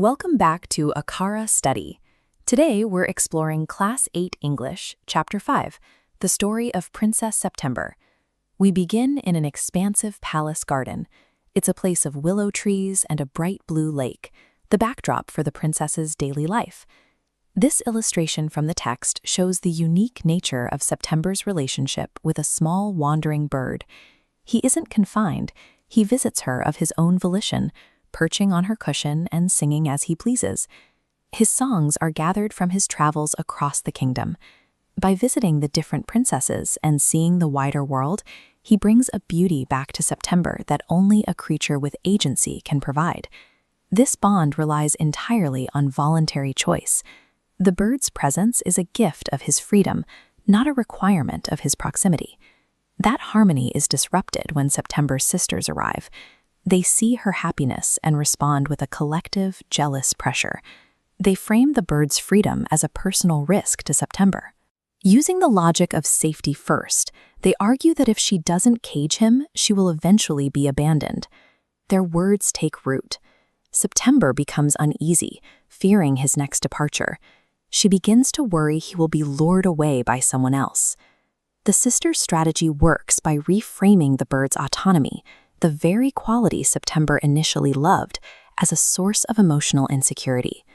Welcome back to Akhara Study. Today we're exploring Class 8 English, Chapter 5, The Story of Princess September. We begin in an expansive palace garden. It's a place of willow trees and a bright blue lake, the backdrop for the princess's daily life. This illustration from the text shows the unique nature of September's relationship with a small wandering bird. He isn't confined, he visits her of his own volition, perching on her cushion and singing as he pleases. His songs are gathered from his travels across the kingdom. By visiting the different princesses and seeing the wider world, he brings a beauty back to September that only a creature with agency can provide. This bond relies entirely on voluntary choice. The bird's presence is a gift of his freedom, not a requirement of his proximity. That harmony is disrupted when September's sisters arrive. They see her happiness and respond with a collective, jealous pressure. They frame the bird's freedom as a personal risk to September. Using the logic of safety first, they argue that if she doesn't cage him, she will eventually be abandoned. Their words take root. September becomes uneasy, fearing his next departure. She begins to worry he will be lured away by someone else. The sisters' strategy works by reframing the bird's autonomy, the very quality September initially loved, as a source of emotional insecurity.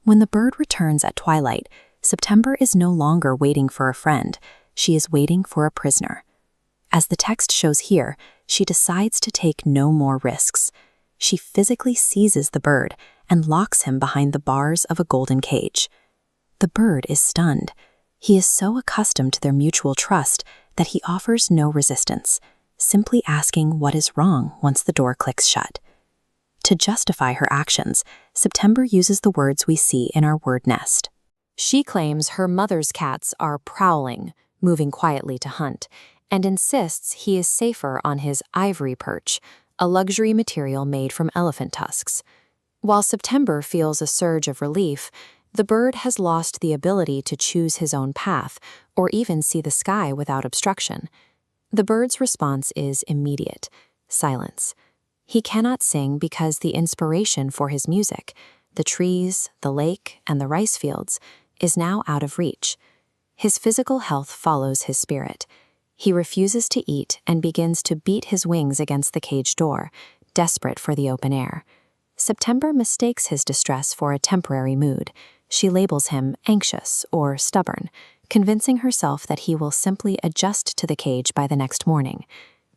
When the bird returns at twilight, September is no longer waiting for a friend, she is waiting for a prisoner. As the text shows here, she decides to take no more risks. She physically seizes the bird and locks him behind the bars of a golden cage. The bird is stunned. He is so accustomed to their mutual trust that he offers no resistance, simply asking what is wrong once the door clicks shut. To justify her actions, September uses the words we see in our word nest. She claims her mother's cats are prowling, moving quietly to hunt, and insists he is safer on his ivory perch, a luxury material made from elephant tusks. While September feels a surge of relief, the bird has lost the ability to choose his own path or even see the sky without obstruction. The bird's response is immediate: silence. He cannot sing because the inspiration for his music, the trees, the lake, and the rice fields, is now out of reach. His physical health follows his spirit. He refuses to eat and begins to beat his wings against the cage door, desperate for the open air. September mistakes his distress for a temporary mood. She labels him anxious or stubborn, convincing herself that he will simply adjust to the cage by the next morning.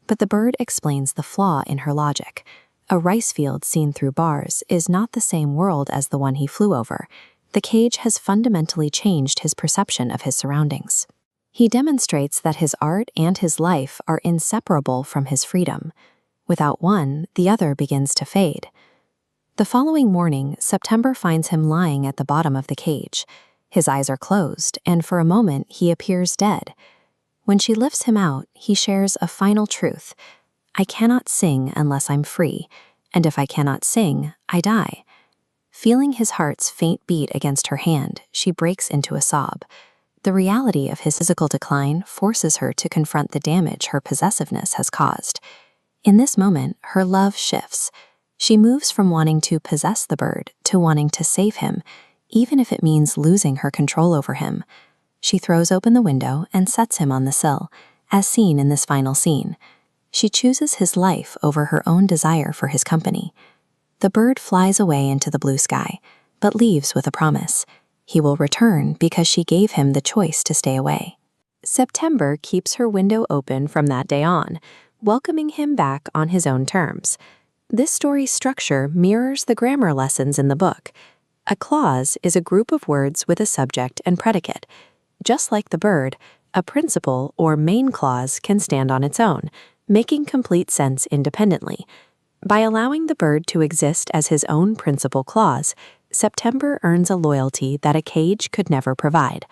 But the bird explains the flaw in her logic. A rice field seen through bars is not the same world as the one he flew over. The cage has fundamentally changed his perception of his surroundings. He demonstrates that his art and his life are inseparable from his freedom. Without one, the other begins to fade. The following morning, September finds him lying at the bottom of the cage. His eyes are closed, and for a moment he appears dead. When she lifts him out, he shares a final truth: I cannot sing unless I'm free, and if I cannot sing, I die. Feeling his heart's faint beat against her hand, she breaks into a sob. The reality of his physical decline forces her to confront the damage her possessiveness has caused. In this moment, her love shifts. She moves from wanting to possess the bird to wanting to save him, even if it means losing her control over him. She throws open the window and sets him on the sill, as seen in this final scene. She chooses his life over her own desire for his company. The bird flies away into the blue sky, but leaves with a promise. He will return because she gave him the choice to stay away. September keeps her window open from that day on, welcoming him back on his own terms. This story's structure mirrors the grammar lessons in the book. A clause is a group of words with a subject and predicate. Just like the bird, a principal or main clause can stand on its own, making complete sense independently. By allowing the bird to exist as his own principal clause, September earns a loyalty that a cage could never provide.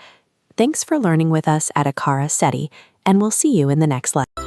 Thanks for learning with us at Akhara Study, and we'll see you in the next lesson.